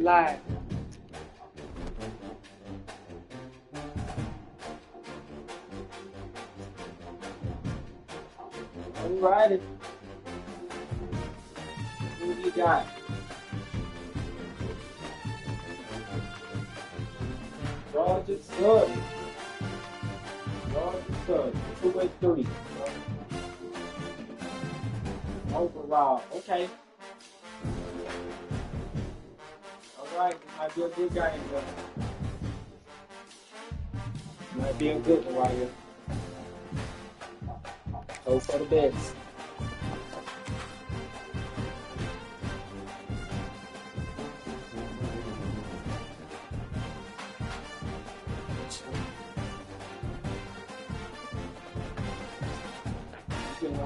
line. Alrighty. Who you got? Georgia Southern. Georgia Southern. 2 and 3. Overall, okay. Alright, it might be a good game, though. Might be a good one right here. Hope for the best.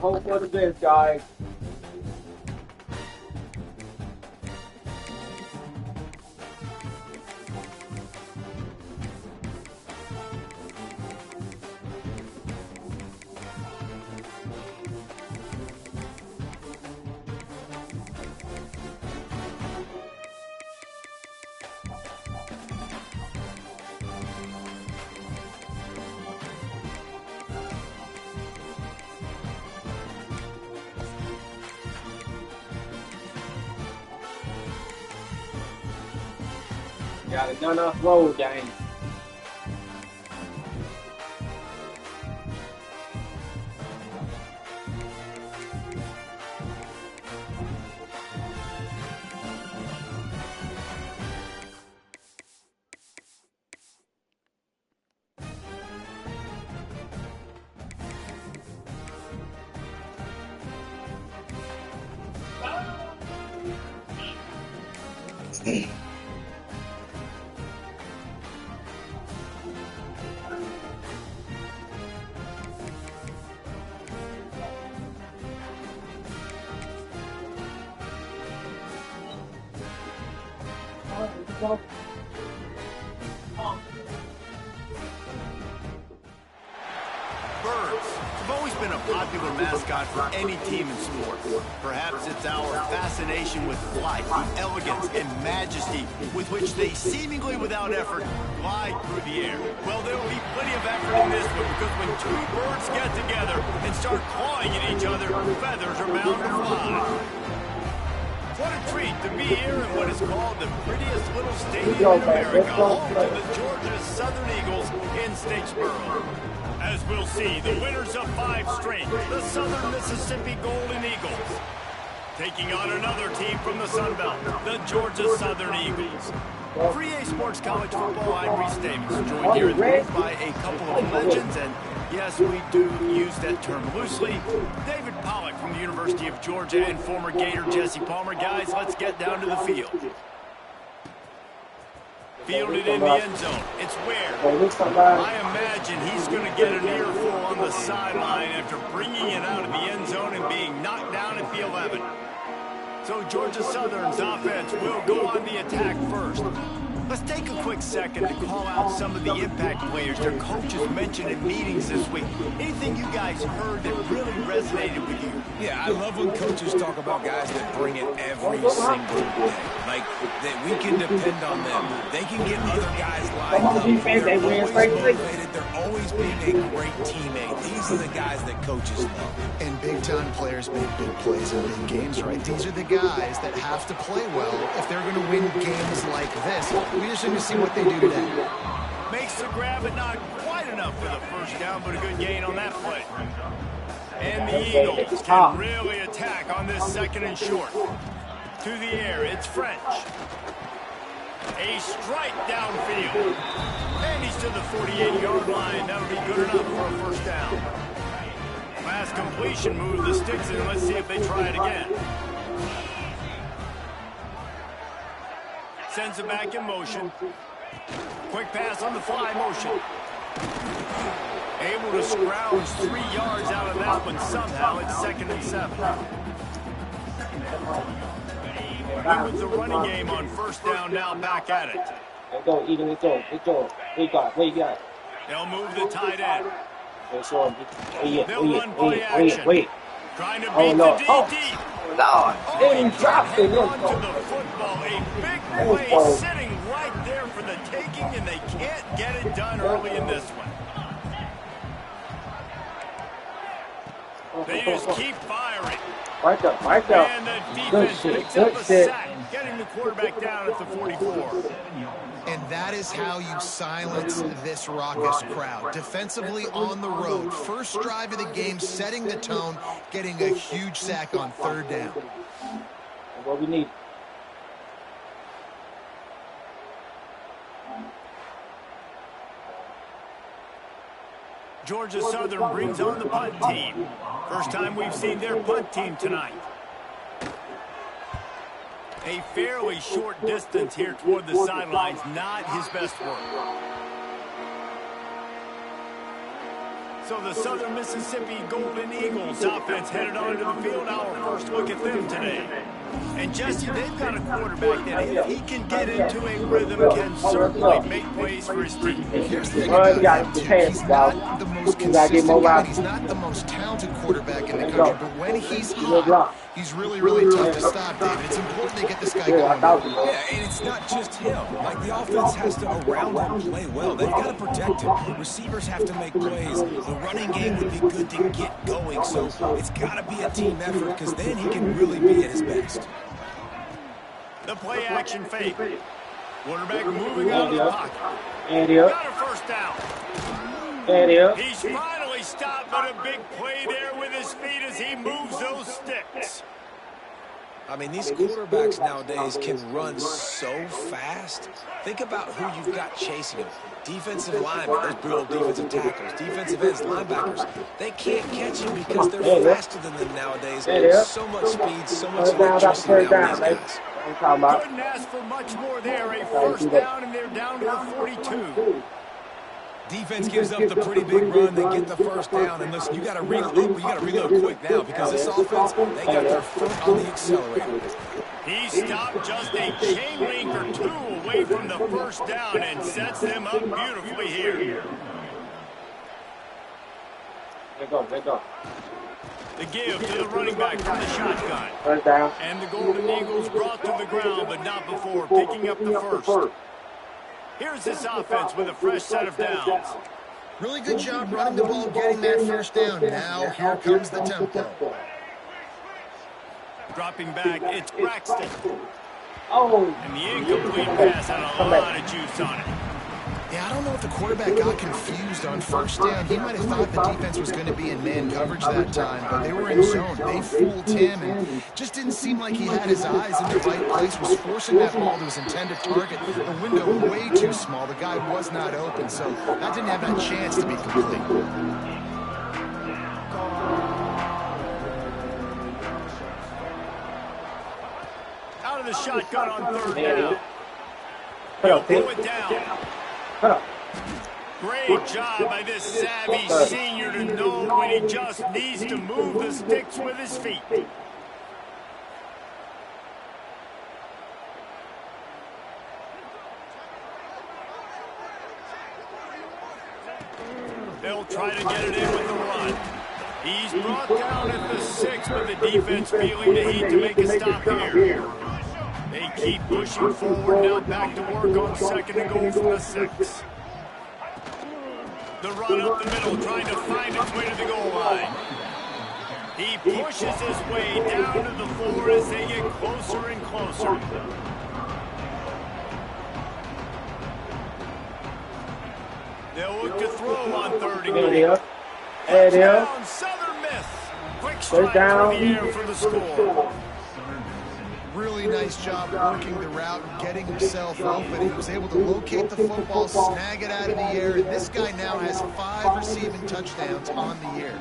Hope for the best, guys. Got a done-off road game. Birds have always been a popular mascot for any team in sports. Perhaps it's our fascination with flight, the elegance and majesty with which they seemingly without effort glide through the air. Well, there will be plenty of effort in this one because when two birds get together and start clawing at each other, feathers are bound to fly. What a treat to be here in what is called the prettiest little stadium in America, home to the Georgia Southern Eagles in Statesboro. As we'll see, the winners of 5 straight, the Southern Mississippi Golden Eagles, taking on another team from the Sun Belt, the Georgia Southern Eagles. For EA Sports College Football, I'm Reese Davis, joined here in the booth by a couple of legends, and yes, we do use that term loosely. David Pollack from the University of Georgia and former Gator Jesse Palmer. Guys, let's get down to the field. Fielded in the end zone. It's where I imagine he's going to get an earful on the sideline after bringing it out of the end zone and being knocked down at the 11. So Georgia Southern's offense will go on the attack first. Let's take a quick second to call out some of the impact players their coaches mentioned in meetings this week. Anything you guys heard that really resonated with you? Yeah, I love when coaches talk about guys that bring it every single day. Like, that we can depend on them. They can get other guys lined up. They're always motivated. They're always being a great teammate. These are the guys that coaches love. And big-time players make big plays in big games, right? These are the guys that have to play well if they're going to win games like this. We just need to see what they do today. Makes the grab, but not quite enough for the first down, but a good gain on that play. And the Eagles can really attack on this second and short. To the air, it's French. A strike downfield. And he's to the 48-yard line. That'll be good enough for a first down. Last completion, move the sticks in. Let's see if they try it again. Sends it back in motion. Quick pass on the fly motion. Able to scrounge 3 yards out of that one somehow. It's 2nd and 7. Good with the running game on first down, now back at it. Let's go, Eagle, let's go. What you got? They'll move the tight end. They'll run play action. Trying to beat the DT. Lord, He dropped it. Onto the football. A big play sitting right there for the taking, and they can't get it done early in this one. They just keep firing. Right up, right up. And the defense picks up a sack, getting the quarterback down at the 44. And that is how you silence this raucous crowd. Defensively on the road. First drive of the game, setting the tone, getting a huge sack on third down. That's what we need. Georgia Southern brings on the punt team. First time we've seen their punt team tonight. A fairly short distance here toward the sidelines, not his best work. So the Southern Mississippi Golden Eagles offense headed onto the field. Our first look at them today. And Jesse, they've got a quarterback that if he can get into a rhythm can certainly make plays for his team. Here's the thing about him, too. He's not the most consistent and he's not the most talented quarterback in the country, but when he's hot, he's really, really tough to stop, David. It's important they get this guy going. Yeah, and it's not just him. Like, the offense has to, around him, play well. They've got to protect him. Receivers have to make plays. The running game would be good to get going, so it's got to be a team effort because then he can really be at his best. The play action fake. Quarterback moving out of the pocket. And here. Got a first down. And here. He's finally stopped, but a big play there with his feet as he moves those sticks. I mean, these quarterbacks nowadays can run so fast. Think about who you've got chasing them. Defensive linemen, those brutal defensive tackles, defensive ends, linebackers. They can't catch him because they're faster than them nowadays. So much speed, so much electricity now with these guys. Couldn't ask for much more there. A first down, and they're down to the 42. Defense gives up the pretty big run. They get the first down. And listen, you got to reload quick now because this offense, they got their foot on the accelerator. He stopped just a chain link or two away from the first down and sets them up beautifully here. Let go. The give to the running back from the shotgun. First down. And the Golden Eagles brought to the ground, but not before picking up the first. Here's this offense with a fresh set of downs. Really good job running the ball, getting that first down. Now here comes the tempo. Dropping back, it's Braxton. Oh. And the incomplete pass had a lot of juice on it. Yeah, I don't know if the quarterback got confused on first down. He might have thought the defense was going to be in man coverage that time, but they were in zone. They fooled him and just didn't seem like he had his eyes in the right place, was forcing that ball to his intended target. The window way too small. The guy was not open, so that didn't have that chance to be complete. Out of the shotgun on third down. He'll pull it down. Great job by this savvy senior to know when he just needs to move the sticks with his feet. They'll try to get it in with the run. He's brought down at the 6, but the defense feeling the heat to make a stop here. They keep pushing forward, now back to work on second and goal from the 6. The run up the middle, trying to find its way to the goal line. He pushes his way down to the 4 as they get closer and closer. They'll look to throw on third and goal. Touchdown, Southern Miss. Quick strike through the air for the score. Really nice job working the route and getting himself open. He was able to locate the football, snag it out of the air, and this guy now has 5 receiving touchdowns on the year.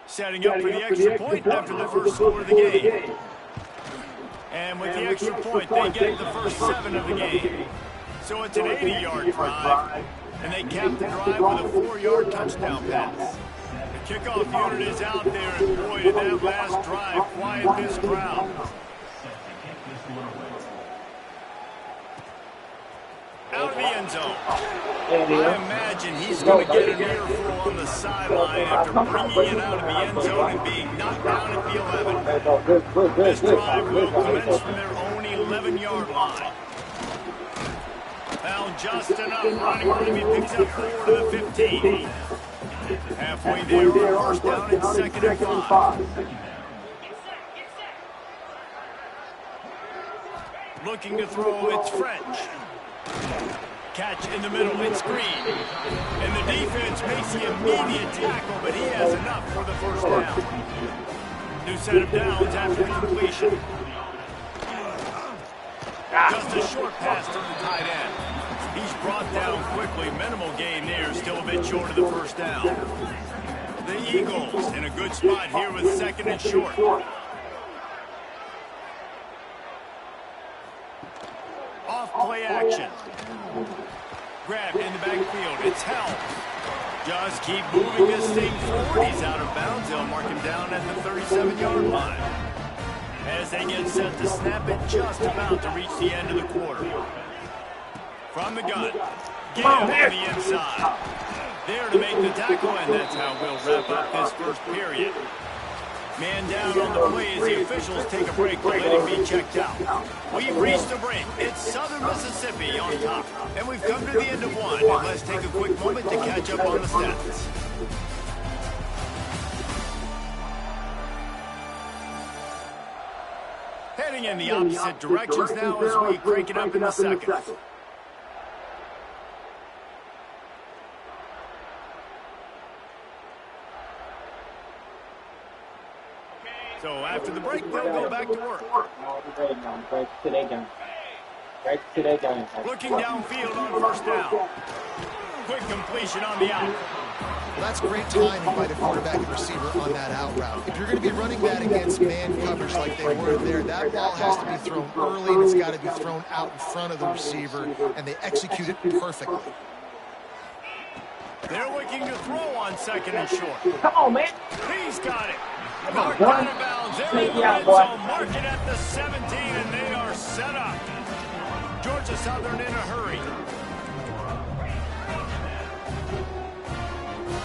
Setting up for the extra point after the first score of the game. And with the extra point, they get the first 7 of the game. So it's an 80-yard drive, and they cap the drive with a 4-yard touchdown pass. The kickoff unit is out there, and boy, did that last drive quiet this crowd. out of the end zone. There it I is. imagine he's going to get an earful on the sideline after bringing it out of the end zone and being knocked down at the 11. There you go. Good. This drive will commence from their own 11-yard line. Found just enough running room. He picks up 4 to the 15. Halfway there on first down and 2nd and 5. Looking to throw, it's French. Catch in the middle, it's Green. And the defense makes the immediate tackle, but he has enough for the first down. New set of downs after the completion. Just a short pass to the tight end. He's brought down quickly. Minimal gain there, still a bit short of the first down. The Eagles in a good spot here with 2nd and short. Off play action. Grabbed in the backfield. It's held. Just keep moving this thing forward. He's out of bounds. They'll mark him down at the 37-yard line. As they get set to snap it, just about to reach the end of the quarter. From the gun. Give on the inside. There to make the tackle, and that's how we'll wrap up this first period. Man down on the play as the officials take a break to let him be checked out. We've reached the break. It's Southern Mississippi on top. And we've come to the end of one. And let's take a quick moment to catch up on the stats. Heading in the opposite directions now as we crank it up in the second. So after the break, they'll go back to work. Looking downfield on first down. Quick completion on the out. Well, that's great timing by the quarterback and receiver on that out route. If you're going to be running that against man coverage like they were there, that ball has to be thrown early and it's got to be thrown out in front of the receiver, and they execute it perfectly. They're looking to throw on 2nd and short. Come on, man. He's got it. Marked out of bounds. They're in the red zone. Mark it at the 17, and they are set up. Georgia Southern in a hurry.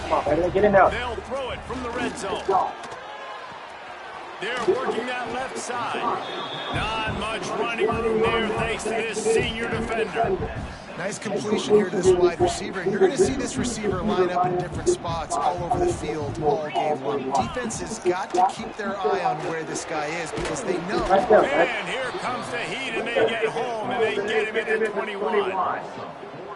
Come on, baby. Get in there. They'll throw it from the red zone. They're working that left side. Not much running room there thanks to this senior defender. Nice completion here to this wide receiver. You're going to see this receiver line up in different spots all over the field all game long. Defense has got to keep their eye on where this guy is because they know. And here comes the heat, and they get home, and they get him at the 21.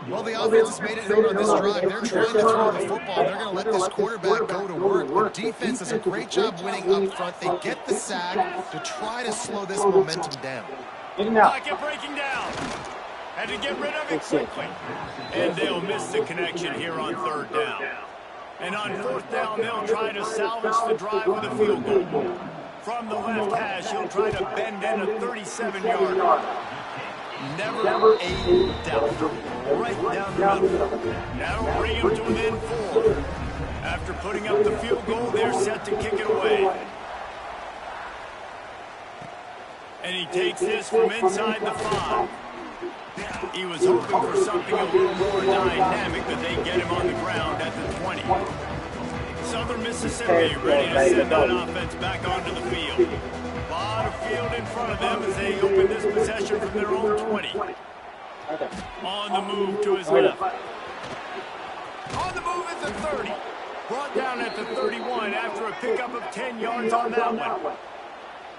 Well, the offense has made it known on this drive. They're trying to throw the football. They're going to let this quarterback go to work. The defense does a great job winning up front. They get the sack to try to slow this momentum down. Pocket breaking down. Had to get rid of it quickly. And they'll miss the connection here on 3rd down. And on 4th down, they'll try to salvage the drive with a field goal. From the left hash, he'll try to bend in a 37-yard. Never a doubt. Right down the middle. That'll bring him to within 4. After putting up the field goal, they're set to kick it away. And he takes this from inside the 5. He was hoping for something a little more dynamic, but they get him on the ground at the 20. Southern Mississippi ready to send that offense back onto the field. A lot of field in front of them as they open this possession from their own 20. On the move to his left. On the move at the 30. Brought down at the 31 after a pickup of 10 yards on that one.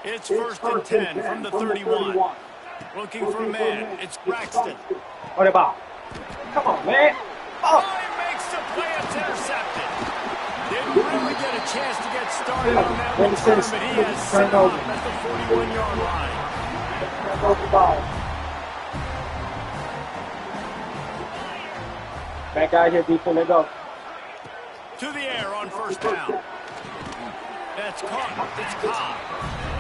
It's 1st and 10 from the 31. Looking for a man. It's Braxton. What about? Come on, man. Oh, he makes the play. It's intercepted. Didn't really get a chance to get started on that one, but he has set off at the 41-yard line. Back out here, people. Let go. To the air on 1st down. That's caught. It's Cobb.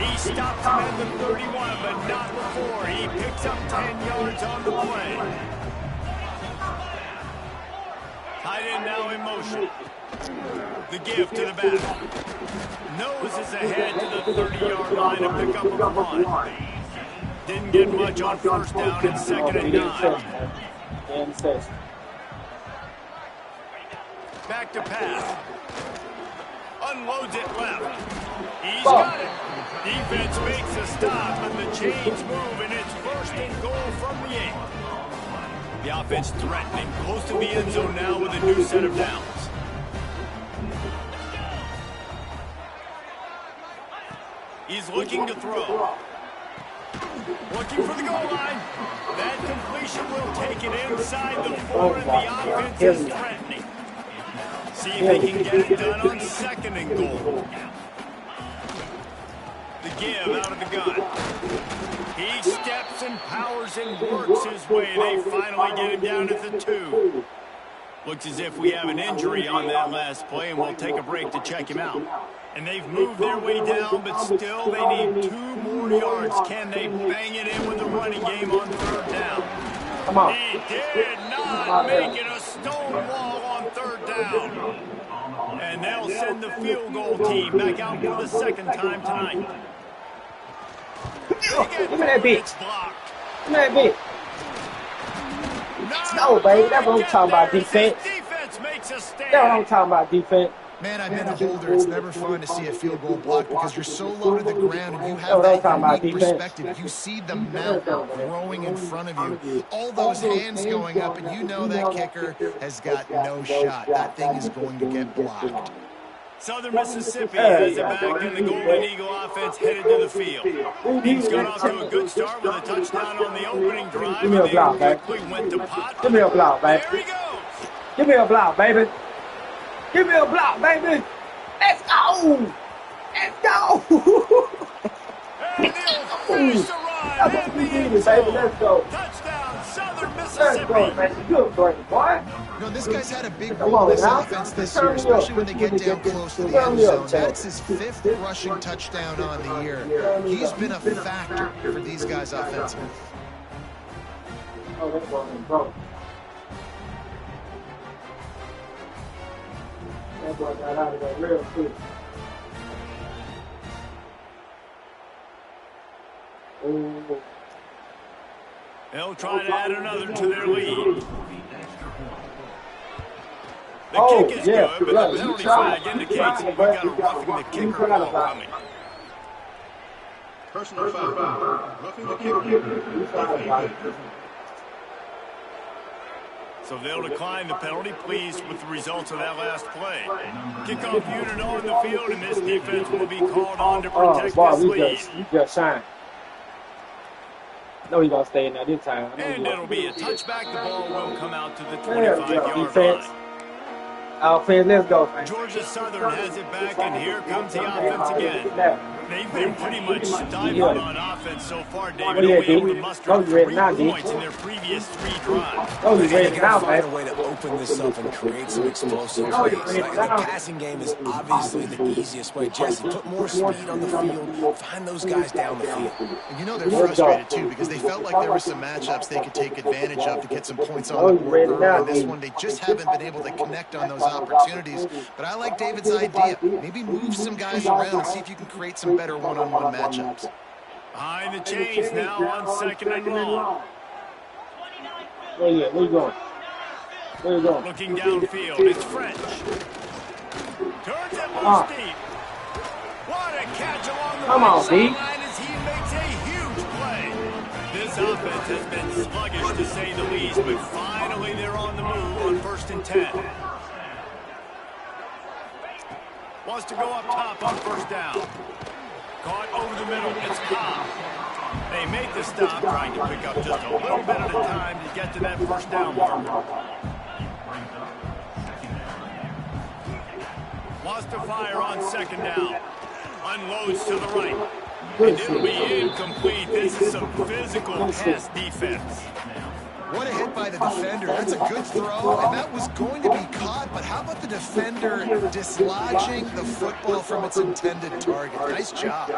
He stops him at the 31, but not before. He picks up 10 yards on the play. Tight end now in motion. The give to the back. Noses ahead to the 30-yard line to pick up a punt. Didn't get much on 1st down and 2nd and 9. And says, Back to pass. Unloads it left. He's got it. Defense makes a stop, and the chains move, and it's 1st and goal from the 8. The offense threatening, close to the end zone now with a new set of downs. He's looking to throw. Looking for the goal line. That completion will take it inside the 4, and the offense is threatening. See if they can get it done on 2nd and goal. The give out of the gun. He steps and powers and works his way. They finally get him down at the 2. Looks as if we have an injury on that last play, and we'll take a break to check him out. And they've moved their way down, but still they need 2 more yards. Can they bang it in with the running game on 3rd down? come on. He did not make it a stone wall on 3rd down. And they'll send the field goal team back out for the 2nd time tonight. Give me that bitch. It's blocked. Give me that bitch. No, baby. That's what I'm talking about, defense. Defense makes a stand. That's what I'm talking about, defense. Man, I've been a holder. It's never fun to see a field goal blocked because you're so low to the ground and you have that unique perspective. You see the mountain growing in front of you. All those hands going up, and you know that kicker has got no shot. That thing is going to get blocked. Southern Mississippi has it back, and the Golden Eagle offense headed to the field. He's got off to a good start with a touchdown on the opening drive. Give me a block, baby. Quickly went to pot. Give me a block, baby. There he goes. Give me a block, baby. Give me a block, baby. Let's go. Let's go. And they'll finish the ride. That's what we needed, baby. Let's go. Touchdown, Southern Let's go, Mississippi. man. Good break, boy. You know, this guy's had a big Come role on, in this now. offense this Turn year, me especially up. when they get down close to the Turn end me up, zone. Chad. That's his 5th rushing touchdown on the year. He's been a factor for these guys offensively. Oh, that's going bro. That boy got out of there real quick. Ooh. They'll try to add another to their lead. The Oh, kick is yeah, good, but yeah, the you penalty tried. flag You indicates tried, that we've but got a you roughing the you kicker tried ball about it. coming. Personal foul. Roughing the kicker. You tried about it. So they'll decline the penalty, pleased with the results of that last play. Kickoff unit on the field, and this defense will be called on to Oh, protect boy, this lead. you just shine. No, he's going to stay in there this time. And it'll be a touchback. The ball will come out to the There we go, 25-yard defense. line. Offense, let's go, man. Georgia Southern has it back, and here comes the offense again. They've been pretty much stifled on offense so far, David. What do you Only able do? to muster Oh, you ready 3 now, D? points in their previous 3 drives. Oh, you They ready now, gotta find a man. way to open this up and create some explosive Oh, you plays. ready Like, the now. passing game is obviously the easiest way. Jesse, put more speed on the field. Find those guys down the field. And you know they're frustrated too because they felt like there were some matchups they could take advantage of to get some points on the board early. In this one, they just haven't been able to connect on those opportunities. But I like David's idea. Maybe move some guys around and see if you can create some better one-on-one matchups. Behind the chains now on 2nd and long. Where you going? Where you going? Looking downfield, it's French. Turns it loose deep. What a catch along the Come right on, D. sideline as he makes a huge play. This offense has been sluggish to say the least, but finally they're on the move on 1st and 10. Wants to go up top on 1st down. Caught over the middle. It's Cobb. They make the stop, trying to pick up just a little bit at a time to get to that 1st down mark. Wants to fire on 2nd down. Unloads to the right. And it'll be incomplete. This is some physical pass defense. What a hit by the defender. That's a good throw, and that was going to be caught, but how about the defender dislodging the football from its intended target? Nice job.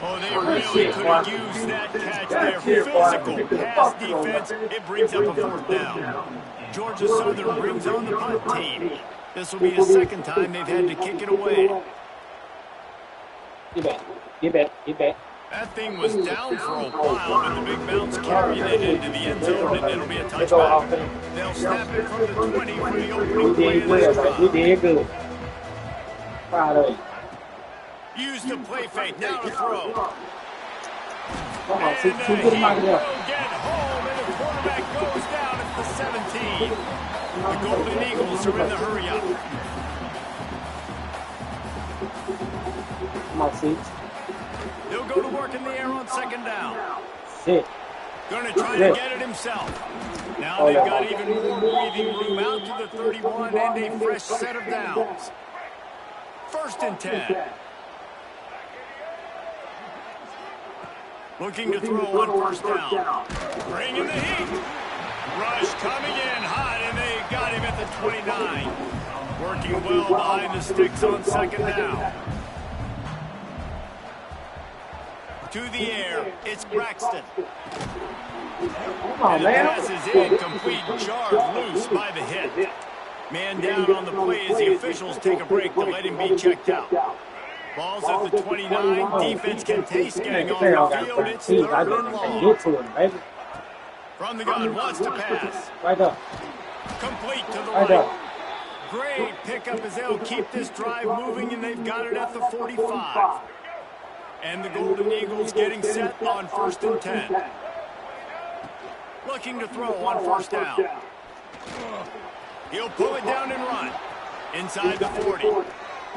Oh, they really could have used that catch there. Physical pass defense. It brings up a 4th down. Georgia Southern brings on the punt team. This will be the 2nd time they've had to kick it away. Get back. Get back. Get back. That thing was down for a while, but the big bounce carried it into the end zone, and it'll be a touchback. They'll snap it from the 20 for the opening play of this drive. Use the play fake, now to throw. And he will get home, and the quarterback goes down at the 17. The Golden Eagles are in the hurry-up. He'll go to work in the air on second down. Going to try to get it himself. Now they've got even more breathing room out to the 31 and a fresh set of downs. 1st and 10. Looking to throw on 1st down. Bringing the heat. Rush coming in hot, and they got him at the 29. Working well behind the sticks on 2nd down. To the air, it's Braxton. And the pass is incomplete, jarred loose by the hit. Man down on the play as the officials take a break to let him be checked out. Ball's at the 29. Defense can taste getting on the field. It's 3rd and long. From the gun, wants to pass. Complete to the right. Great pickup as they'll keep this drive moving, and they've got it at the 45. And the Golden Eagles getting set on 1st and 10. Looking to throw on 1st down. He'll pull it down and run. Inside the 40.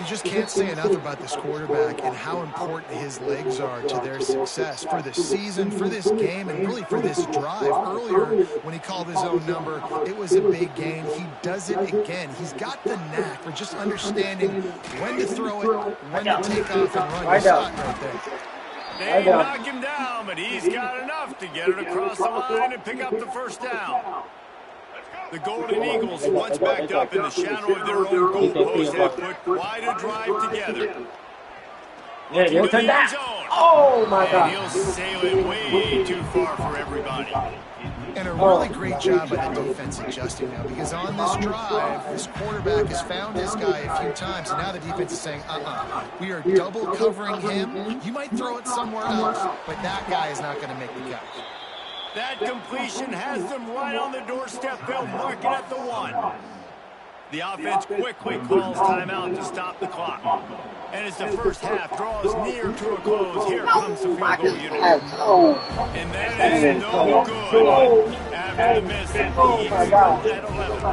You just can't say enough about this quarterback and how important his legs are to their success for the season, for this game, and really for this drive. Earlier, when he called his own number, it was a big gain. He does it again. He's got the knack for just understanding when to throw it, when to take off and run. You saw it right there. They knock him down, but he's got enough to get it across the line and pick up the 1st down. The Golden Eagles, once backed up in the shadow of their own goalpost, have put quite a drive together. He'll turn that. Oh, my God. And he'll sail it way too far for everybody. And a really great job by the defense adjusting now, because on this drive, this quarterback has found this guy a few times, and now the defense is saying, we are double covering him. You might throw it somewhere else, but that guy is not going to make the catch. That completion has them right on the doorstep. They'll mark it at the 1. The offense quickly calls timeout to stop the clock. And as the first half draws near to a close, here comes the field goal unit. And that is no good after the miss at the Eagles at 11.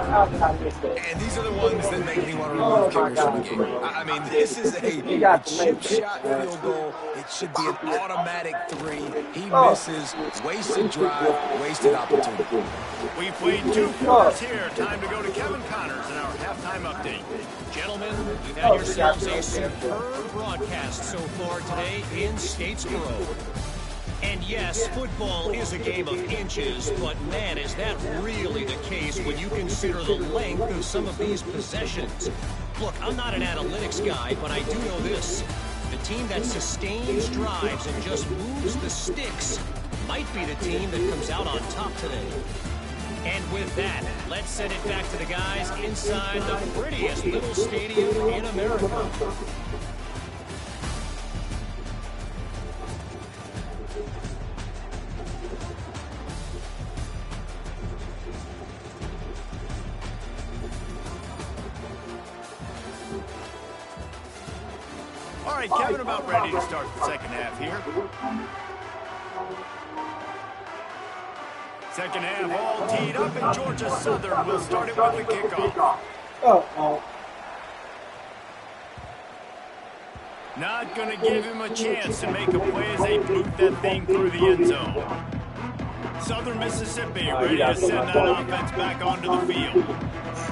And these are the ones that make me want to remove kickers from the game. I mean, this is a chip shot field goal. It should be an automatic 3. He misses, wasted drive, wasted opportunity. We played 2 quarters here. Time to go to Kevin Connors in our halftime update. Gentlemen, you've had yourselves a superb broadcast so far today in Statesboro. And yes, football is a game of inches, but man, is that really the case when you consider the length of some of these possessions. Look, I'm not an analytics guy, but I do know this. The team that sustains drives and just moves the sticks might be the team that comes out on top today. And with that, let's send it back to the guys inside the prettiest little stadium in America. All right, Kevin, about ready to start the second half here. Second half all teed up, and Georgia Southern will start it with the kickoff. Not going to give him a chance to make a play as they boot that thing through the end zone. Southern Mississippi ready to send that offense back onto the field.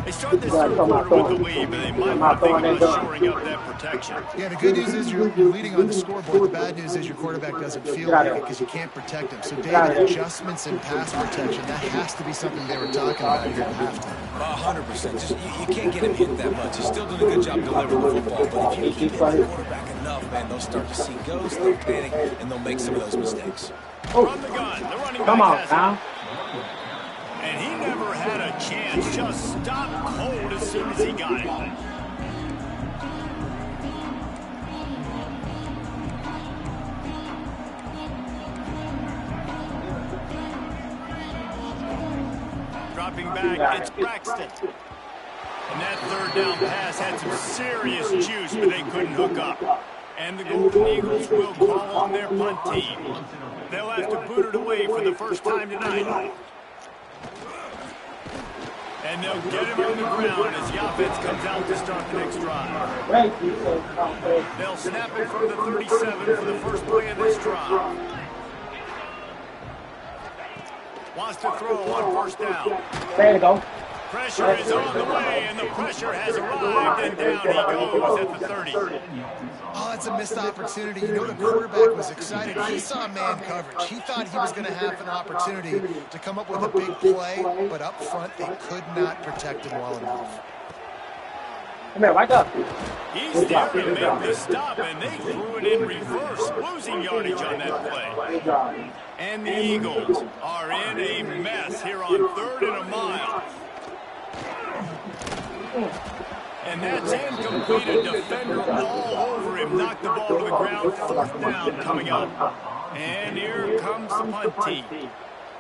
They start this third quarter with the lead, but they might want to think about shoring up that protection. Yeah, the good news is you're leading on the scoreboard. The bad news is your quarterback doesn't feel like it because you can't protect him. So, David, adjustments in pass protection, that has to be something they were talking about here at halftime. 100%. Just, you can't get him hit that much. He's still doing a good job delivering the football, but if you keep hitting the quarterback enough, man, they'll start to see ghosts, they'll panic, and they'll make some of those mistakes. From the gun, the running back has it. And he never had a chance, just stopped cold as soon as he got it. back, it's Braxton. And that third down pass had some serious juice, but they couldn't hook up. And the Golden Eagles will call on their punt team. They'll have to boot it away for the first time tonight. And they'll get him on the ground as the offense comes out to start the next drive. They'll snap it from the 37 for the first play of this drive. Wants to throw on first down. There you go. Pressure is on the way, and the pressure has arrived, and down he goes at the 30. Oh, that's a missed opportunity. You know, the quarterback was excited. He saw man coverage. He thought he was going to have an opportunity to come up with a big play, but up front, they could not protect him well enough. Come here, back up. He's there to make the stop, and they threw it in reverse, losing yardage on that play. And the Eagles are in a mess here on 3rd and a mile. And that's incomplete. A defender all over him. Knocked the ball to the ground. 4th down coming up. And here comes the punt team.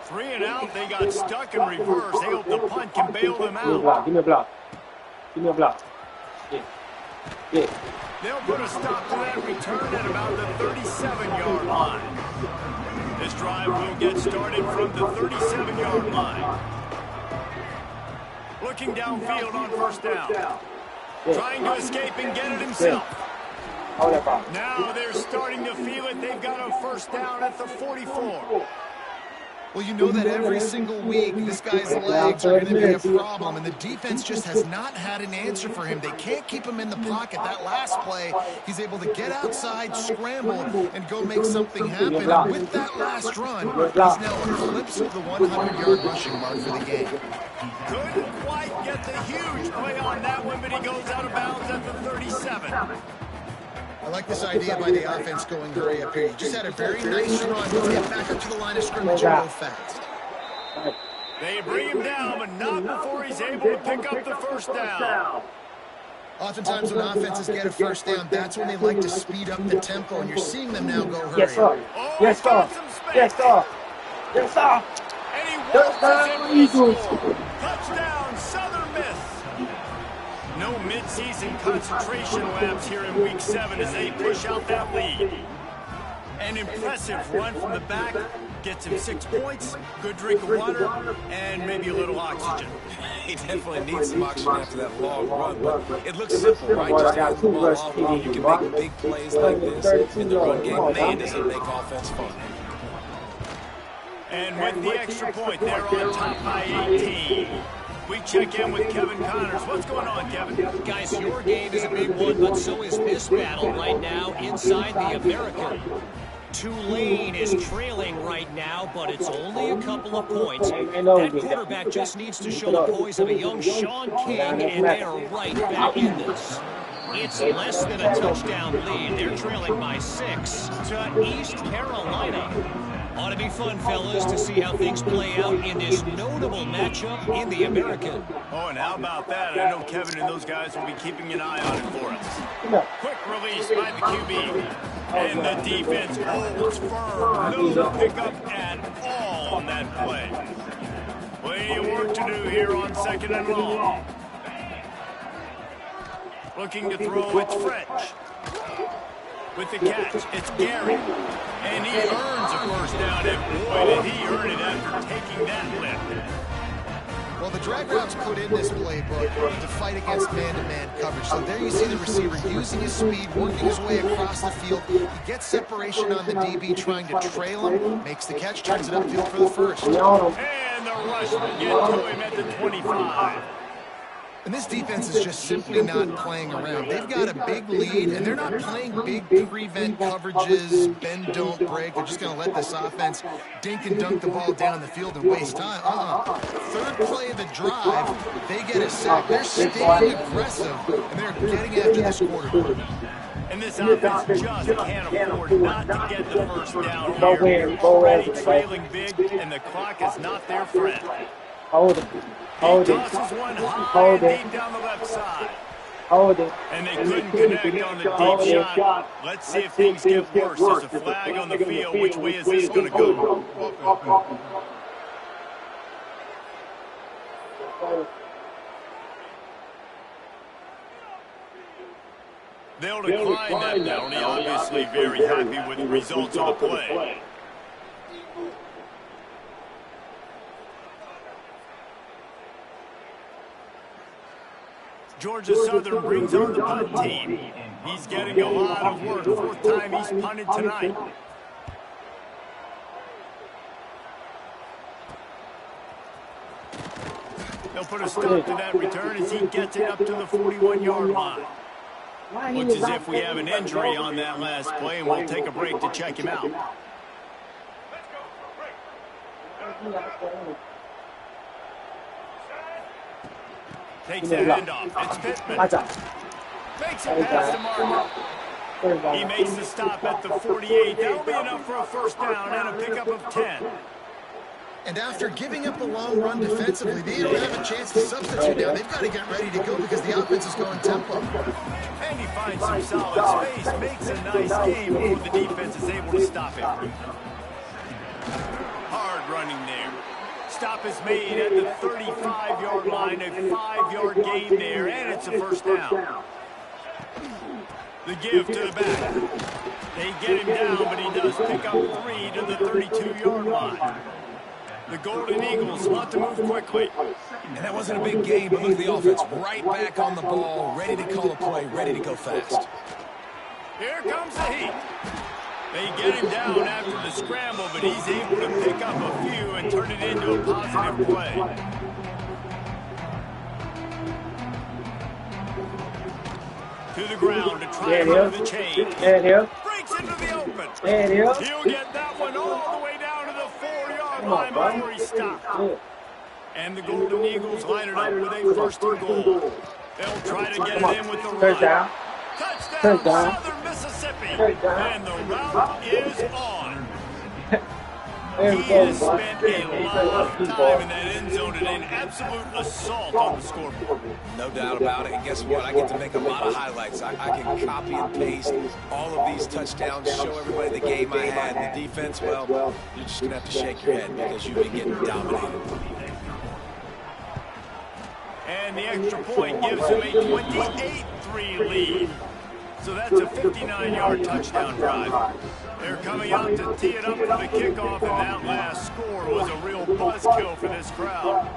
3 and out. They got stuck in reverse. They hope the punt can bail them out. Give me a block. Give me a block. Yeah. Yeah. They'll put a stop to that return at about the 37-yard line. This drive will get started from the 37-yard line. Looking downfield on first down. Trying to escape and get it himself. Now they're starting to feel it. They've got a first down at the 44. Well, you know that every single week this guy's legs are going to be a problem, and the defense just has not had an answer for him. They can't keep him in the pocket. That last play, he's able to get outside, scramble, and go make something happen. And with that last run, he's now eclipsed the 100-yard rushing mark for the game. Couldn't quite get the huge play on that one, but he goes out of bounds at the 37. I like this idea by the offense going hurry up here. You just had a very nice run. Let's get back up to the line of scrimmage and go fast. They bring him down, but not before he's able to pick up the first down. Oftentimes when offenses get a first down, that's when they like to speed up the tempo, and you're seeing them now go hurry. Yes, sir. Oh, Yes, sir. Yes, sir. Yes, sir. And he walks it in for the score. Touchdown, Southern Miss. No mid-season concentration labs here in Week 7 as they push out that lead. An impressive run from the back. Gets him 6 points, good drink of water, and maybe a little oxygen. He definitely needs some oxygen after that long run, but it looks simple, right? Just hand the ball off, and you can make big plays like this in the run game. Man, does it make offense fun. And with the extra point, they're on top by 18. We check in with Kevin Connors. What's going on, Kevin? Guys, your game is a big one, but so is this battle right now inside the American. Tulane is trailing right now, but it's only a couple of points. That quarterback just needs to show the poise of a young Sean King, and they are right back in this. It's less than a touchdown lead. They're trailing by 6 to East Carolina. Ought to be fun, fellas, to see how things play out in this notable matchup in the American. Oh, and how about that? I know Kevin and those guys will be keeping an eye on it for us. Quick release by the QB. And the defense holds firm. No pickup at all on that play. Plenty of work to do here on 2nd and long. Looking to throw, it's French. With the catch, it's Gary. And he earns a first down, and boy, did he earn it after taking that lift. Well, the drag routes put in this playbook to fight against man-to-man coverage. So there you see the receiver using his speed, working his way across the field. He gets separation on the DB, trying to trail him, makes the catch, turns it upfield for the first. And the rush will get to him at the 25. And this defense is just simply not playing around. They've got a big lead, and they're not playing big prevent coverages, bend, don't break. They're just going to let this offense dink and dunk the ball down the field and waste time. Third play of the drive, they get a sack. They're staying aggressive, and they're getting after this quarterback. And this offense just can't afford not to get the first down here. Already trailing big, and the clock is not their friend. Hold it. Hold He it. tosses one high Hold and it. deep down the left side. Hold it. And they couldn't connect on the deep shot. Let's see if things get worse. There's a flag on the field. Which way is this going to go? They'll decline that penalty, obviously very happy with the results of the play. Georgia Southern brings on the punt team. He's getting a lot of work. Fourth time he's punted tonight. They'll put a stop to that return as he gets it up to the 41-yard line. Looks as if we have an injury on that last play, and we'll take a break to check him out. Takes the handoff. It's Pittman. Makes it past the marker. He makes the stop at the 48. That'll be enough for a first down and a pickup of 10. And after giving up a long run defensively, they don't have a chance to substitute now. They've got to get ready to go because the offense is going tempo. And he finds some solid space, makes a nice game before the defense is able to stop him. Hard running there. Stop is made at the 35-yard line, a 5-yard gain there, and it's a first down. The give to the back. They get him down, but he does pick up 3 to the 32-yard line. The Golden Eagles want to move quickly. And that wasn't a big game, but look at the offense. Right back on the ball, ready to call a play, ready to go fast. Here comes the heat. They get him down after the scramble, but he's able to pick up a few and turn it into a positive play. To the ground to try and move the chain. Breaks into the open. He'll get that one all the way down to the 4-yard line before he stopped. And the Golden Eagles line it up with a first and goal. They'll try to get it in with the run. Touchdown, Southern Mississippi. And the route is on. He has spent a lot of time in that end zone and an absolute assault on the scoreboard. No doubt about it. And guess what? I get to make a lot of highlights. I can copy and paste all of these touchdowns, show everybody the game I had. The defense, well, you're just going to have to shake your head because you've been getting dominated. And the extra point gives him a 28-3 lead. So that's a 59-yard touchdown drive. They're coming out to tee it up for the kickoff, and that last score was a real buzzkill for this crowd.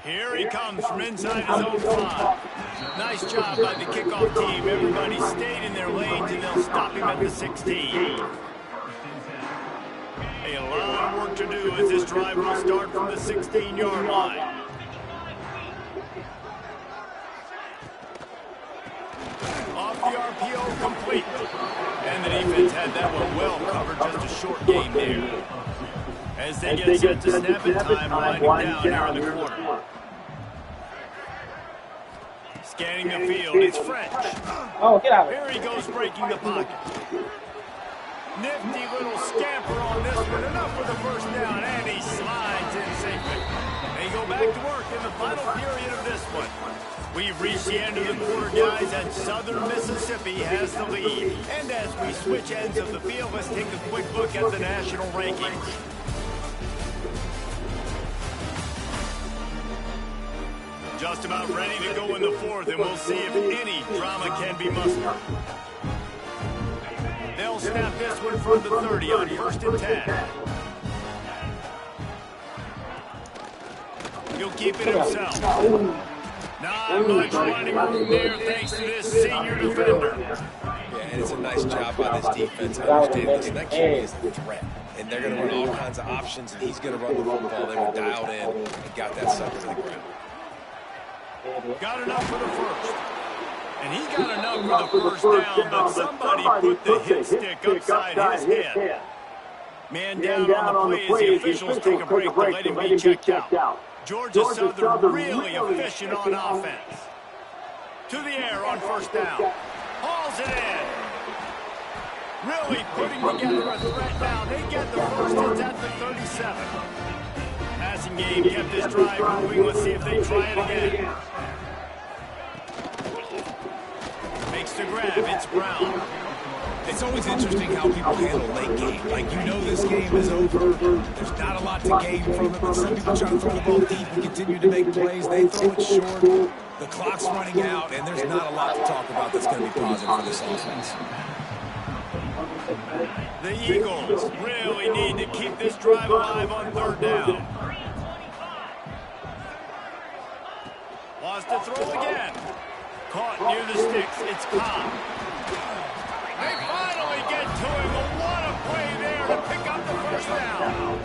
Here he comes from inside his own 5. Nice job by the kickoff team. Everybody stayed in their lanes, and they'll stop him at the 16. A lot of work to do as this drive will start from the 16-yard line. Off the RPO, complete. And the defense had that one well covered, just a short game there. As they get set to snap it, time winding down here in the corner. Scanning the field, it's French. Oh, get out. Here he goes breaking the pocket. Nifty little scamper on this one, enough for the first down, and he slides in safely. They go back to work in the final period of this one. We've reached the end of the quarter, guys, and Southern Mississippi has the lead. And as we switch ends of the field, let's take a quick look at the national rankings. Just about ready to go in the fourth, and we'll see if any drama can be mustered. They'll snap this one from the 30 on 1st and 10. He'll keep it himself. Not much running room there thanks to this senior defender. Yeah, and it's a nice job by this defense. Understanding that QB is the threat. And they're going to run all kinds of options, and he's going to run the football. They were dialed in and got that sucker to the ground. Got enough for the first. And he got enough for the first down, but somebody put the hit stick upside his head. Man down on the play as the officials take a break to let him be checked out. Georgia Southern really efficient on offense. To the air on first down. Hauls it in. Really putting together a threat now. They get the first. It's at the 37. Passing game kept this drive moving. Let's see if they try it again. Makes the grab. It's Brown. It's always interesting how people handle late game. Like, you know this game is over. There's not a lot to gain from it, but some people try to throw the ball deep and continue to make plays. They throw it short. The clock's running out, and there's not a lot to talk about that's going to be positive for this offense. The Eagles really need to keep this drive alive on third down. Wants to throw again. Caught near the sticks. It's Cobb. They finally get to him. What a play there to pick up the first down.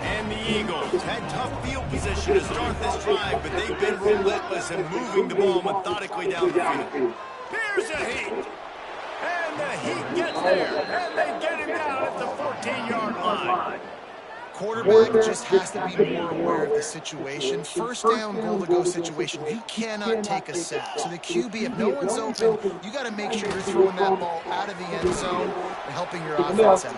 And the Eagles had tough field position to start this drive, but they've been relentless in moving the ball methodically down the field. Here's a Heat. And the Heat gets there. And they get him down at the 14-yard line. Quarterback just has to be more aware of the situation. First down, goal-to-go situation. You cannot take a sack. So the QB, if no one's open, you got to make sure you're throwing that ball out of the end zone and helping your offense out.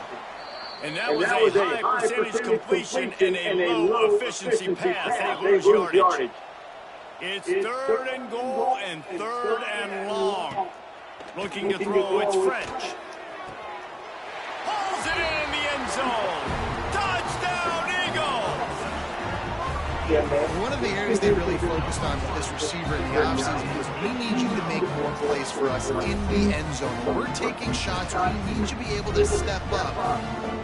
And that was a high percentage completion and a low efficiency pass. They lose yardage. It's third and goal and third and long. Looking to throw, it's French. Pulls it in the end zone. Touchdown, Eagles! One of the areas they really focused on with this receiver in the offseason was we need you to make more plays for us in the end zone. When we're taking shots, we need you to be able to step up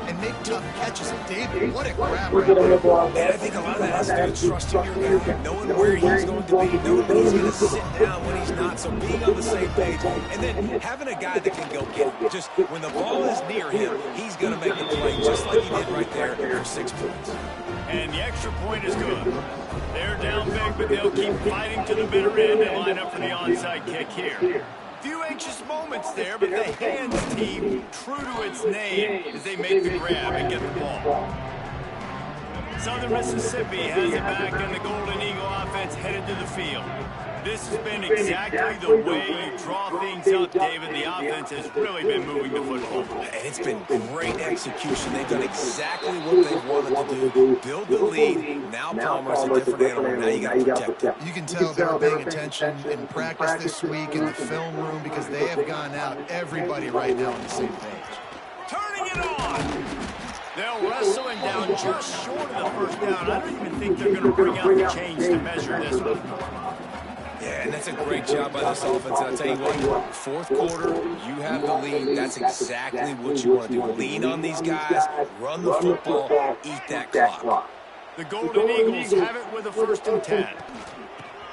and make tough catches. And David, what a grab right there. And I think a lot of that has to do with trusting your guy, knowing where he's going to be, knowing when he's going to sit down, when he's not, so being on the same page, and then having a guy that can go get it. Just when the ball is near him, he's going to make the play, just like he did right there for 6 points. And the extra point is good. They're down big, but they'll keep fighting to the bitter end and line up for the onside kick here. Few anxious moments there, but the hands team, true to its name, as they make the grab and get the ball. Southern Mississippi has it back, and the Golden Eagle offense headed to the field. This has been exactly the way you draw things up, David. The offense has really been moving the football. And it's been great execution. They've done exactly what they wanted to do. Build the lead. Now Palmer's a different animal. Now you got to protect him. You can tell they were paying attention in practice this week in the film room because they have gone out, everybody right now on the same page. Turning it on. They'll wrestle him down just short of the first down. I don't even think they're going to bring out the chains to measure this one. Yeah, and that's a great job by this offense. And I'll tell you what, fourth quarter, you have the lead. That's exactly what you want to do. Lean on these guys, run the football, eat that clock. The Golden Eagles have it with a 1st and 10.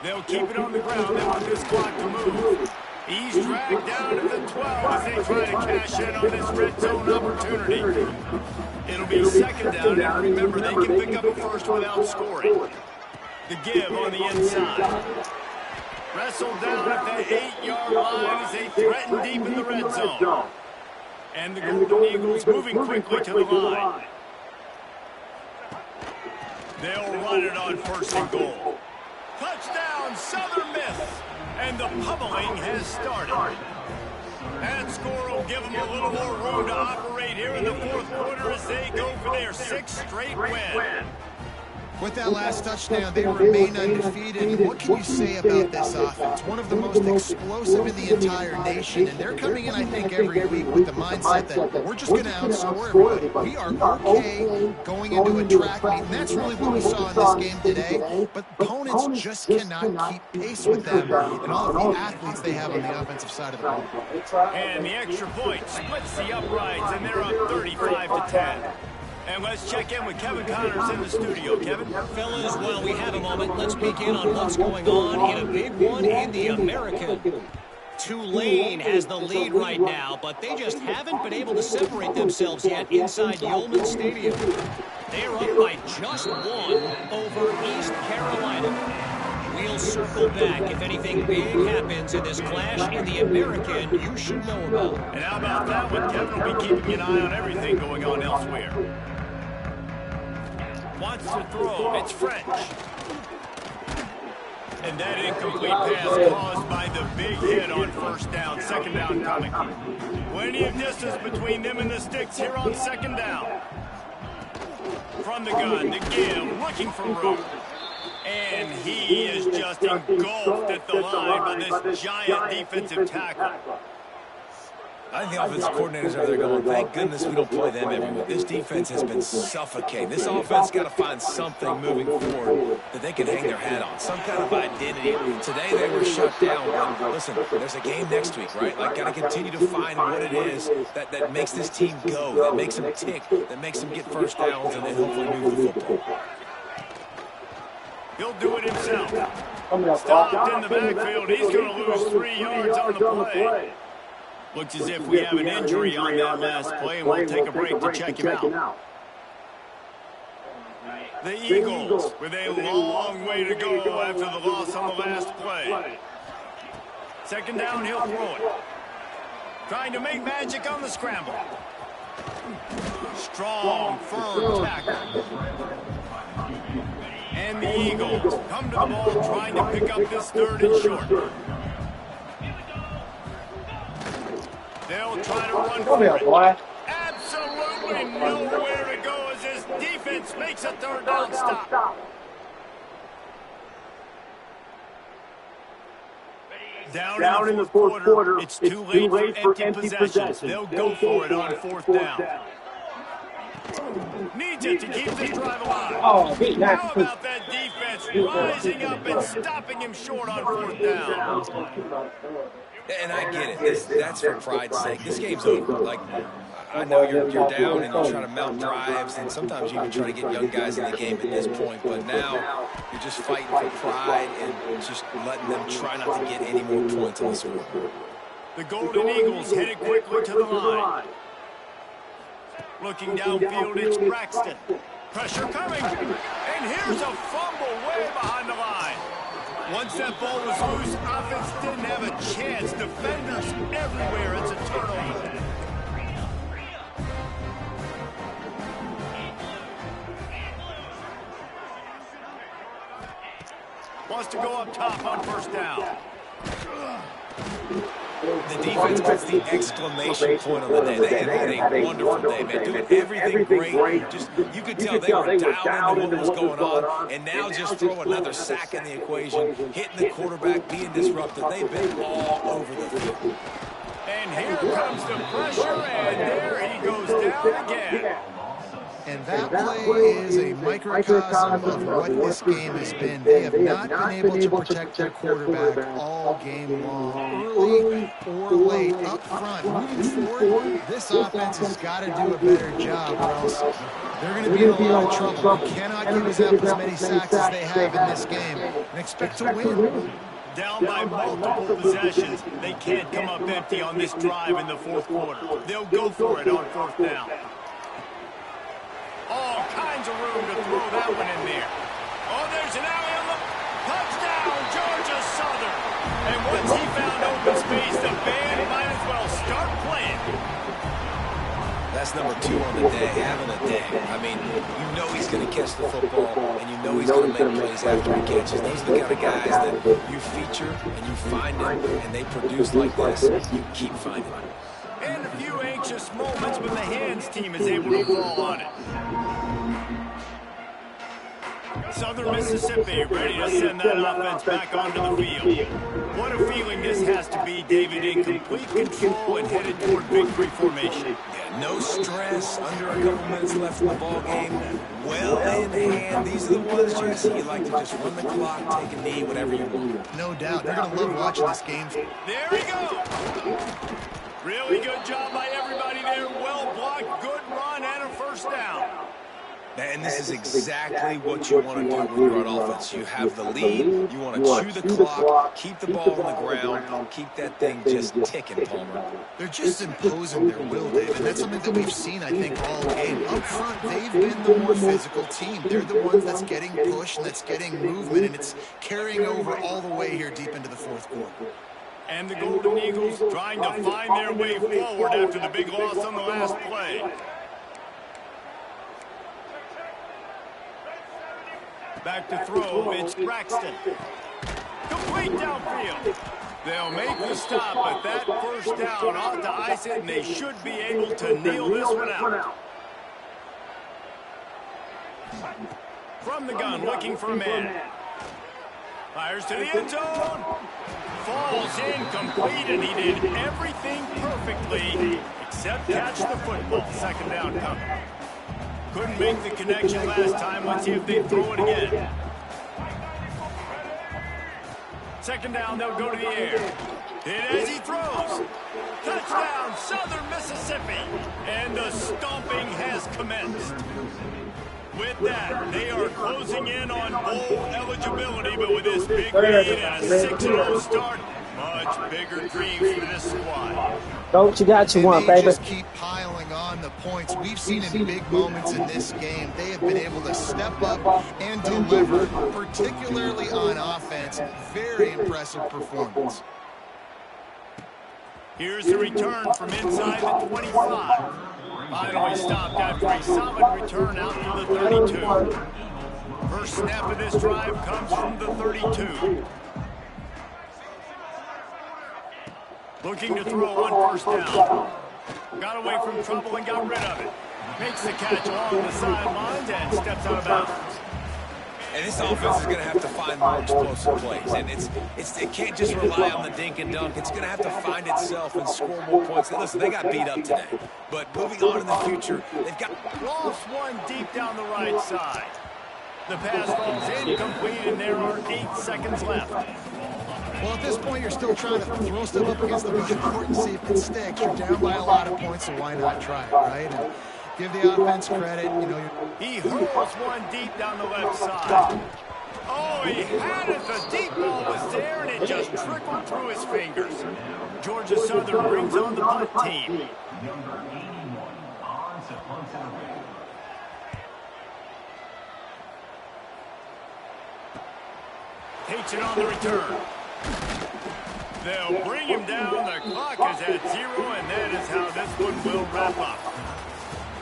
They'll keep it on the ground. They want this clock to move. He's dragged down to the 12 as they try to cash in on this red zone opportunity. It'll be 2nd down, and remember, they can pick up a first without scoring. The give on the inside. Wrestled down at the 8-yard line as they threaten deep in the red zone. And the Golden Eagles moving quickly to the line. They'll run it on 1st and goal. Touchdown, Southern Miss. And the pummeling has started. That score will give them a little more room to operate here in the 4th quarter as they go for their 6th straight win. With that last touchdown, they remain undefeated. What can you say about this offense? One of the most explosive in the entire nation, and they're coming in, I think, every week with the mindset that we're just going to outscore everybody. We are okay going into a track meet, and that's really what we saw in this game today. But opponents just cannot keep pace with them and all of the athletes they have on the offensive side of the ball. And the extra point splits the uprights, and they're up 35-10. And let's check in with Kevin Connors in the studio. Kevin? Fellas, while we have a moment, let's peek in on what's going on in a big one in the American. Tulane has the lead right now, but they just haven't been able to separate themselves yet inside Yulman Stadium. They are up by just 1 over East Carolina. We'll circle back if anything big happens in this clash in the American you should know about. And how about that one? Kevin will be keeping an eye on everything going on elsewhere. Wants to throw. It's French. And that incomplete pass caused by the big hit on 1st down. 2nd down coming. Plenty of distance between them and the sticks here on 2nd down. From the gun, the give, looking for room. And he is just engulfed at the line by this giant defensive tackle. I think the offensive coordinators over there going, thank goodness we don't play them every week. This defense has been suffocating. This offense got to find something moving forward that they can hang their hat on, some kind of identity. Today they were shut down, but listen, there's a game next week, right? Like, got to continue to find what it is that makes this team go, that makes them tick, that makes them get first downs, and then hopefully move the football. He'll do it himself. Stopped in the backfield. He's going to lose 3 yards on the play. Looks as if we have an injury on that last play, and we'll take a break to check him out. The Eagles with a long way to go after the loss on the last play. Second down, he'll throw it. Trying to make magic on the scramble. Strong, firm tackle. And the Eagles come to the ball trying to pick up this 3rd and short. They'll try to run for it. Absolutely nowhere to go as this defense makes a 3rd down stop. Down in the fourth quarter, it's too late for empty possessions. They'll go for it on 4th down. Needs it to keep this drive alive. How about that defense rising up and stopping him short on 4th down? And I get it. That's for pride's sake. This game's over. Like, I know you're down and you're trying to mount drives, and sometimes you even try to get young guys in the game at this point. But now you're just fighting for pride and just letting them try not to get any more points on the scoreboard. The Golden Eagles headed quickly to the line. Looking downfield, it's Braxton. Pressure coming. And here's a fumble way behind the line. Once that ball was loose, offense didn't have a chance. Defenders everywhere. It's a turnover. Wants to go up top on 1st down. The defense puts the exclamation point on the day. They had a wonderful day, man. Doing everything great. Just, you could tell they were dialed into what was going on. And now just throw another sack in the equation, hitting the quarterback, being disruptive. They've been all over the field. And here comes the pressure, and there he goes down again. And that play is a microcosm of what this game has been. They have not been able to protect their quarterback all game long. Early or late, up front, moving forward, this offense has got to do a better job, or else they're going to be in a lot of trouble. You cannot give up as many sacks as they have in this game and expect to win. Down by multiple possessions, they can't come up empty on this drive in the 4th quarter. They'll go for it on 4th down. All kinds of room to throw that one in there. Oh, there's an alley on the touchdown, Georgia Southern. And once he found open space, the band might as well start playing. That's number 2 on the day, having a day. I mean, you know he's going to catch the football, and you know he's going to make plays after he catches. Those are the kind of guys that you feature, and you find them, and they produce like this. You keep finding them. And a few anxious moments when the hands team is able to fall on it. Southern Mississippi ready to send that offense back onto the field. What a feeling this has to be, David, in complete control and headed toward victory formation. Yeah, no stress, under a couple minutes left in the ball game. Well in hand. These are the ones, Jesse, you like to just run the clock, take a knee, whatever you want. No doubt. They're going to love watching this game. There we go. Really good job by everybody there. Well blocked, good run, and a 1st down. And this is exactly what you want to do when you're on offense. You have the lead, you want to chew the clock, keep the ball on the ground, keep that thing just ticking, Palmer. They're just imposing their will, David. That's something that we've seen, I think, all game. Up front, they've been the more physical team. They're the ones that's getting pushed and that's getting movement, and it's carrying over all the way here deep into the 4th quarter. And the Golden Eagles trying to find their way forward after the big loss on the last play. Back to throw, it's Braxton. Complete downfield. They'll make the stop, but that 1st down ought to ice it, and they should be able to nail this one out. From the gun, looking for a man. Fires to the end zone. falls incomplete, and he did everything perfectly except catch the football. Second down coming. Couldn't make the connection last time. Let's see if they throw it again. Second down, they'll go to the air. And as he throws, touchdown, Southern Mississippi. And the stomping has commenced. With that, they are closing in on bowl eligibility, but with this big lead and a 6-0 start, much bigger dreams for this squad. Coach, you got you one, baby. Just keep piling on the points. We've seen in big moments in this game, they have been able to step up and deliver, particularly on offense. Very impressive performance. Here's the return from inside the 25. Finally stopped after a solid return out to the 32. First snap of this drive comes from the 32. Looking to throw on first down. Got away from trouble and got rid of it. Makes the catch along the sidelines and steps out of bounds. And this offense is going to have to find more explosive plays. And it can't just rely on the dink and dunk. It's going to have to find itself and score more points. And listen, they got beat up today. But moving on in the future, they've got... Lost one deep down the right side. The pass falls incomplete, and there are 8 seconds left. Well, at this point, you're still trying to throw stuff up against the board and see if it sticks. You're down by a lot of points, so why not try it, right? And give the offense credit. You know, he hurls one deep down the left side. Oh, he had it. The deep ball was there, and it just trickled through his fingers. Georgia Southern brings on the punt team. Takes it on the return. They'll bring him down. The clock is at 0, and that is how this one will wrap up.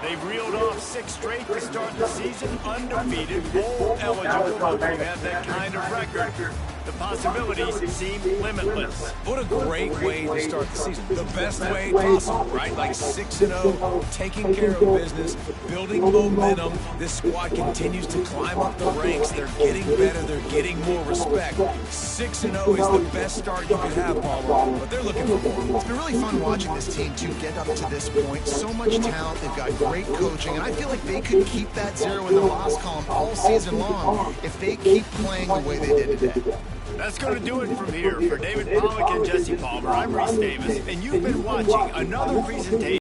They've reeled off 6 straight to start the season, undefeated, bowl eligible. But when you have that kind of record, the possibilities seem limitless. What a great way to start the season. The best way possible, right? Like 6-0, taking care of business, building momentum. This squad continues to climb up the ranks. They're getting better. They're getting more respect. 6-0 is the best start you can have, Paulo, but they're looking for more. It's been really fun watching this team, to get up to this point. So much talent. They've got great coaching, and I feel like they could keep that 0 in the loss column all season long if they keep playing the way they did today. That's going to do it from here. For David Pollack and Jesse Palmer, I'm Reese Davis, and you've been watching another presentation